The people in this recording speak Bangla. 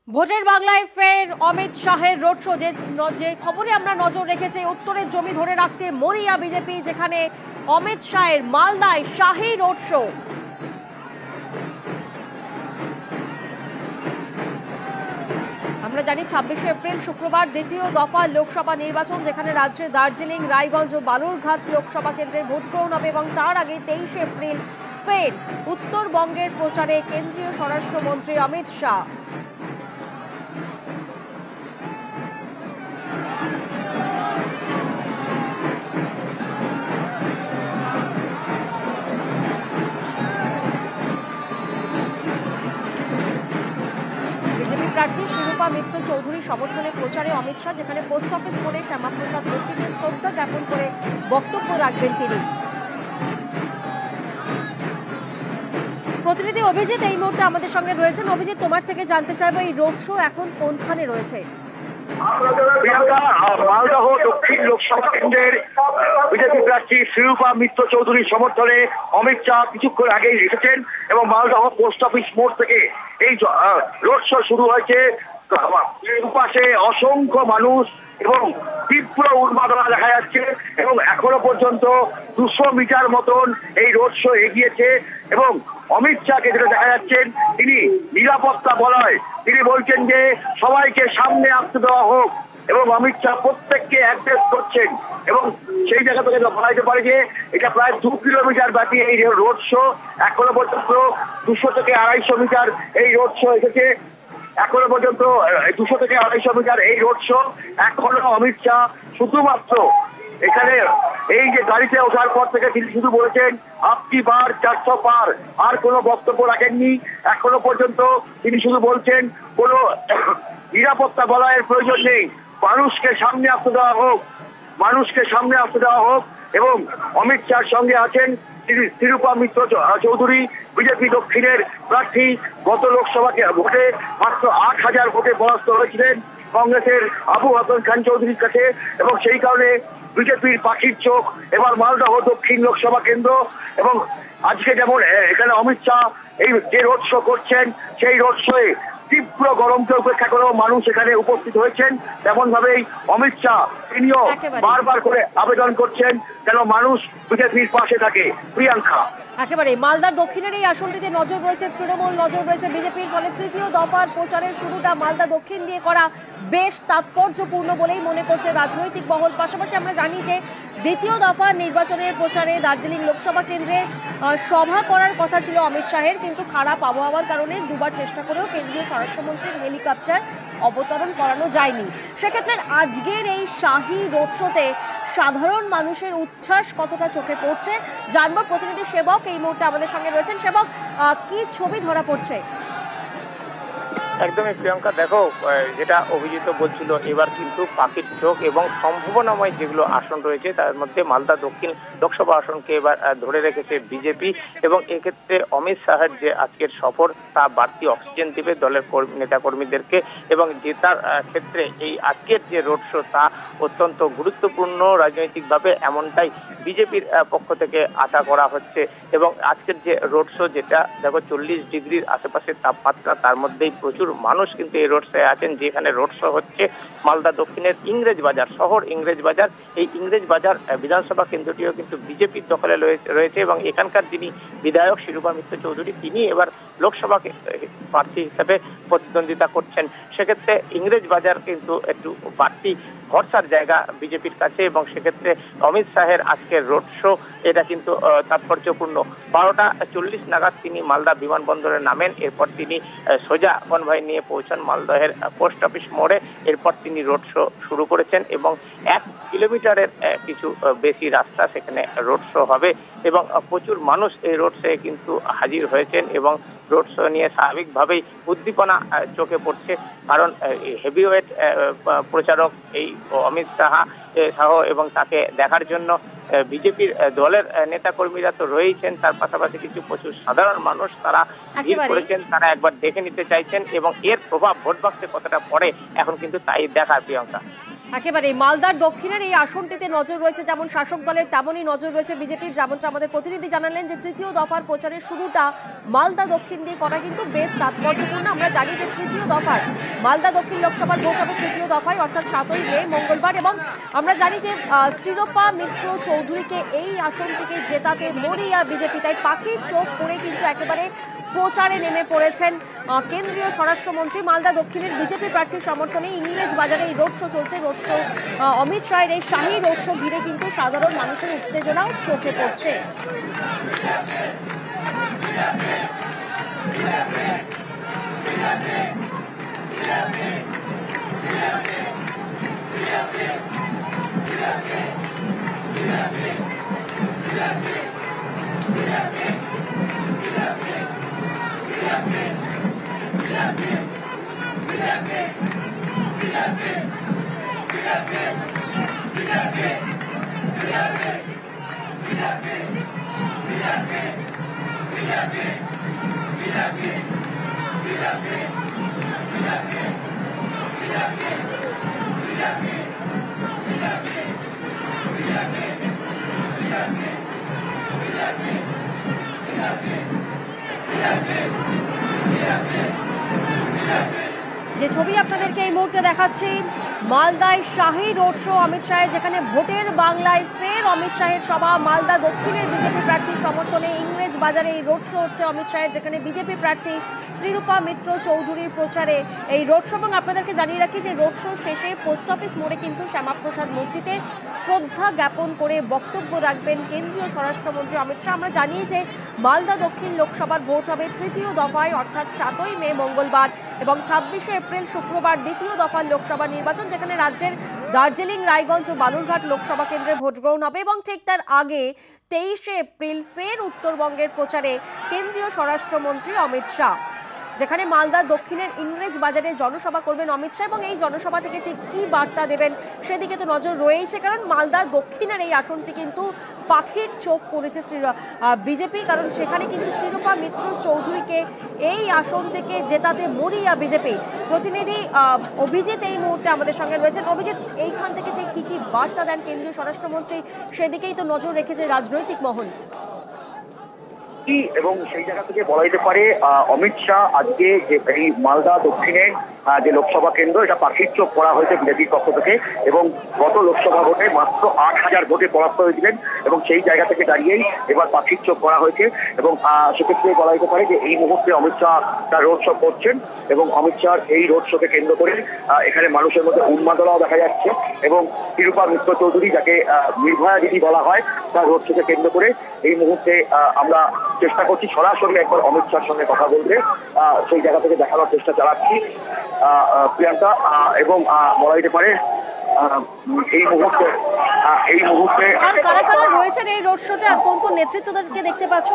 ভোটের বাংলায় ফের অমিত শাহের রোড শো। যে খবরে আমরা নজর রেখেছি, উত্তরের জমি ধরে রাখতে মরিয়া বিজেপি, যেখানে অমিত শাহের মালদায় শাহী রোড শো। আমরা জানি 26শে এপ্রিল শুক্রবার দ্বিতীয় দফা লোকসভা নির্বাচন, যেখানে রাজ্যে দার্জিলিং, রায়গঞ্জ ও বালুরঘাট লোকসভা কেন্দ্রের ভোট গ্রহণ হবে এবং তার আগে 23শে এপ্রিল ফের উত্তরবঙ্গের প্রচারে কেন্দ্রীয় স্বরাষ্ট্রমন্ত্রী অমিত শাহ। বিজেপি প্রার্থী শিরূপা মিত্র চৌধুরীর সমর্থনে প্রচারে অমিত শাহ, যেখানে পোস্ট অফিস মোড়ে শ্যামাপ্রসাদ মূর্তিকে শ্রদ্ধা জ্ঞাপন করে বক্তব্য রাখবেন তিনি। প্রতিনিধি অভিজিৎ এই মুহূর্তে আমাদের সঙ্গে রয়েছেন। অভিজিৎ, তোমার থেকে জানতে চাইবো এই রোড শো এখন কোনখানে রয়েছে? মালদহ দক্ষিণ লোকসভা কেন্দ্রের বিজেপি প্রার্থী শিরূপা মিত্র চৌধুরীর সমর্থনে অমিত শাহ কিছুক্ষণ আগেই এসেছেন এবং মালদহ পোস্ট অফিস মোড় থেকে এই রোড শো শুরু হয়েছে। পাশে অসংখ্য মানুষ এবং তীব্র উন্মাদনা দেখা যাচ্ছে এবং এখনো পর্যন্ত 200 মিটার মতন এই রোড শো এগিয়েছে এবং অমিত শাহকে যেটা দেখা যাচ্ছেন, তিনি নিরাপত্তা বলয়, তিনি বলছেন যে সবাইকে সামনে আসতে দেওয়া হোক এবং অমিত শাহ প্রত্যেককে অ্যাড্রেস করছেন এবং সেই জায়গা থেকে বলা যেতে পারে যে এটা প্রায় 2 কিলোমিটার ব্যাপী এই রোড শো। এখনো পর্যন্ত 200 থেকে 250 মিটার এই রোড শো এসেছে। এখনো পর্যন্ত 200 থেকে 250 মিটার এই রোড শো। এখনো অমিত শাহ শুধুমাত্র এখানে এই যে গাড়িতে ওঠার পর থেকে তিনি শুধু বলেছেন আপকি বার 400 পার, আর কোনো বক্তব্য রাখেননি। এখনো পর্যন্ত তিনি শুধু বলছেন কোনো নিরাপত্তা বলয়ের প্রয়োজন নেই, মানুষকে সামনে আসতে দেওয়া হোক, মানুষকে সামনে আসতে দেওয়া হোক। এবং অমিত শাহর সঙ্গে আছেন শিরূপা মিত্র চৌধুরী, বিজেপি দক্ষিণের প্রার্থী। গত লোকসভা ভোটে মাত্র 8,000 ভোটে পরাস্ত হয়েছিলেন কংগ্রেসের আবু হাসান খান চৌধুরীর কাছে এবং সেই কারণে বিজেপির পাখির চোখ এবার মালদহ দক্ষিণ লোকসভা কেন্দ্র। এবং আজকে যেমন এখানে অমিত শাহ এই যে রোড শো করছেন, সেই রোড শোয়ে তীব্র গরমকে উপেক্ষা করেও মানুষ এখানে উপস্থিত হয়েছেন। তেমন ভাবেই অমিত শাহ তিনিও বারবার করে আবেদন করছেন যেন মানুষ বিজেপির পাশে থাকে। প্রিয়াঙ্কা, একেবারে মালদার দক্ষিণের এই আসনটিতে নজর রয়েছে তৃণমূল, নজর রয়েছে বিজেপির, ফলে তৃতীয় দফার প্রচারের শুরুটা মালদা দক্ষিণ দিয়ে করা বেশ তাৎপর্যপূর্ণ বলেই মনে করছে রাজনৈতিক মহল। পাশাপাশি আমরা জানি যে দ্বিতীয় দফা নির্বাচনের প্রচারে দার্জিলিং লোকসভা কেন্দ্রে সভা করার কথা ছিল অমিত শাহের, কিন্তু খারাপ আবহাওয়ার কারণে দুবার চেষ্টা করেও কেন্দ্রীয় স্বরাষ্ট্রমন্ত্রীর হেলিকপ্টার অবতরণ করানো যায়নি। সেক্ষেত্রে আজকের এই শাহী রোড শোতে সাধারণ মানুষের উচ্ছ্বাস কতটা চোখে পড়ছে জানবো। প্রতিনিধি সেবক এই মুহূর্তে আমাদের সঙ্গে রয়েছেন। সেবক, কি ছবি ধরা পড়ছে? একদমই প্রিয়াঙ্কা, দেখো যেটা অভিজিৎ বলছিল, এবার কিন্তু পাখির চোখ এবং সম্ভাবনাময় যেগুলো আসন রয়েছে তার মধ্যে মালদা দক্ষিণ লোকসভা আসনকে এবার ধরে রেখেছে বিজেপি এবং এক্ষেত্রে অমিত শাহের যে আজকের সফর তা বাড়তি অক্সিজেন দেবে দলের নেতাকর্মীদেরকে এবং জেতার ক্ষেত্রে এই আজকের যে রোড শো তা অত্যন্ত গুরুত্বপূর্ণ রাজনৈতিকভাবে, এমনটাই বিজেপির পক্ষ থেকে আশা করা হচ্ছে। এবং আজকের যে রোড শো, যেটা দেখো 40 ডিগ্রির আশেপাশে তাপমাত্রা, তার মধ্যেই প্রচুর মানুষ কিন্তু এই রোড শোয়ে আছেন। যেখানে রোড শো হচ্ছে মালদা দক্ষিণের ইংরেজ বাজার শহর, ইংরেজ বাজার, এই ইংরেজ বাজার বিধানসভা কেন্দ্রটিও কিন্তু বিজেপির দখলে রয়েছে এবং এখানকার যিনি বিধায়ক শিরূপা মিত্র চৌধুরী, তিনি এবার লোকসভা প্রার্থী হিসেবে প্রতিদ্বন্দ্বিতা করছেন। সেক্ষেত্রে ইংরেজ বাজার কিন্তু একটু বাড়তি ভরসার জায়গা বিজেপির কাছে এবং সেক্ষেত্রে অমিত শাহের আজকের রোড শো এটা কিন্তু তাৎপর্যপূর্ণ। 12টা 40 নাগাদ তিনি মালদা বিমানবন্দরে নামেন, এরপর তিনি সোজা কনভয় নিয়ে পৌঁছান মালদহের পোস্ট অফিস মোড়ে। এরপর তিনি রোড শো শুরু করেছেন এবং 1 কিলোমিটারের কিছু বেশি রাস্তা সেখানে রোড শো হবে এবং প্রচুর মানুষ এই রোড শোয়ে কিন্তু হাজির হয়েছেন এবং রোড শো নিয়ে স্বাভাবিকভাবেই উদ্দীপনা চোখে পড়ছে, কারণ হেভিওয়েট প্রচারক এই অমিত শাহ এবং তাকে দেখার জন্য বিজেপির দলের নেতাকর্মীরা তো রয়েছেন, তার পাশাপাশি কিছু প্রচুর সাধারণ মানুষ তারা ভিড় করেছেন, তারা একবার দেখে নিতে চাইছেন এবং এর প্রভাব ভোট বাক্সে কতটা পড়ে এখন কিন্তু তাই দেখার। প্রিয়াঙ্কা, একেবারে মালদার দক্ষিণের এই আসনটিতে নজর রয়েছে যেমন শাসক দলের, তেমনই নজর রয়েছে বিজেপির। যেমনটা আমাদের প্রতিনিধি জানালেন যে তৃতীয় দফার প্রচারের শুরুটা মালদা দক্ষিণ দিয়ে করা কিন্তু বেশ তাৎপর্যপূর্ণ। আমরা জানি যে তৃতীয় দফার মালদা দক্ষিণ লোকসভার ভোট হবে তৃতীয় দফায়, অর্থাৎ 7ই মে মঙ্গলবার। এবং আমরা জানি যে শ্রীরূপা মিত্র চৌধুরীকে এই আসনটিকে জেতাতে মরিয়া বিজেপি, তাই পাখির চোখ করে কিন্তু একেবারে প্রচারে নেমে পড়েছেন কেন্দ্রীয় স্বরাষ্ট্রমন্ত্রী। মালদা দক্ষিণের বিজেপি প্রার্থীর সমর্থনে ইংরেজ বাজারে এই রোড শো চলছে। রোড শো অমিত শাহের এই শাহী রোড শো ঘিরে কিন্তু সাধারণ মানুষের উত্তেজনাও চোখে পড়ছে। যে ছবি আপনাদেরকে এই মুহূর্তে দেখাচ্ছি, মালদায় শাহী রোড শো অমিত শাহের, যেখানে ভোটের বাংলায় ফের অমিত শাহের সভা। মালদা দক্ষিণের বিজেপি প্রার্থীর সমর্থনে ইংরেজ বাজারে এই রোড শো হচ্ছে অমিত শাহের, যেখানে বিজেপি প্রার্থী শ্রীরূপা মিত্র চৌধুরীর প্রচারে এই রোড শো। এবং আপনাদেরকে জানিয়ে রাখি যে রোড শো শেষে পোস্ট অফিস মোড়ে কিন্তু শ্যামাপ্রসাদ মূর্তিতে শ্রদ্ধা জ্ঞাপন করে বক্তব্য রাখবেন কেন্দ্রীয় স্বরাষ্ট্রমন্ত্রী অমিত শাহ। আমরা জানি যে মালদা দক্ষিণ লোকসভার ভোট হবে তৃতীয় দফায়, অর্থাৎ 7ই মে মঙ্গলবার, এবং 26শে এপ্রিল শুক্রবার দ্বিতীয় দফার লোকসভা নির্বাচন, যেখানে রাজ্যের দার্জিলিং, রায়গঞ্জ ও বালুরঘাট লোকসভা কেন্দ্রে ভোট গ্রহণ হবে। এবং ঠিক তার আগে 23শে এপ্রিল ফের উত্তরবঙ্গের প্রচারে কেন্দ্রীয় স্বরাষ্ট্রমন্ত্রী অমিত শাহ, যেখানে মালদার দক্ষিণের ইংরেজ বাজারে জনসভা করবেন অমিত শাহ। এবং এই জনসভা থেকে ঠিক কী বার্তা দেবেন সেদিকে তো নজর রয়েছে, কারণ মালদার দক্ষিণের এই আসনটি কিন্তু পাখির চোখ পড়েছে বিজেপি, কারণ সেখানে কিন্তু শ্রীরূপা মিত্র চৌধুরীকে এই আসন থেকে জেতাতে মরিয়া বিজেপি। প্রতিনিধি অভিজিৎ এই মুহূর্তে আমাদের সঙ্গে রয়েছেন। অভিজিৎ, এইখান থেকে ঠিক কী কী বার্তা দেন কেন্দ্রীয় স্বরাষ্ট্রমন্ত্রী সেদিকেই তো নজর রেখেছে রাজনৈতিক মহল। এবং সেই জায়গা থেকে বলা যেতে পারে অমিত শাহ আজকে যে এই মালদা দক্ষিণে যে লোকসভা কেন্দ্র, এটা পাখির চোখ করা হয়েছে বিজেপির পক্ষ থেকে। এবং গত লোকসভা ভোটে মাত্র 8,000 ভোটে পরাস্ত হয়েছিলেন, এবং সেই জায়গা থেকে দাঁড়িয়েই এবার পাখির চোখ করা হয়েছে। এবং সেক্ষেত্রে বলা যেতে পারে যে এই মুহূর্তে অমিত শাহ তার রোড শো করছেন, এবং অমিত শাহর এই রোড শোকে কেন্দ্র করে এখানে মানুষের মধ্যে উন্মাদনাও দেখা যাচ্ছে। এবং শ্রীরূপা মিত্র চৌধুরী, যাকে নির্ভয়া দিদি বলা হয়, তার রোড শোকে কেন্দ্র করে এই মুহূর্তে আমরা চেষ্টা করছি সরাসরি একবার অমিত শাহর সঙ্গে কথা বলতে, সেই জায়গা থেকে দেখানোর চেষ্টা চালাচ্ছি প্রিয়াঙ্কা। এবং বলা যেতে পারে এই মুহূর্তে আর কারা কারা রয়েছেন এই রোড শোতে, আর কোন কোন নেতৃত্বদেরকে দেখতে পাচ্ছ?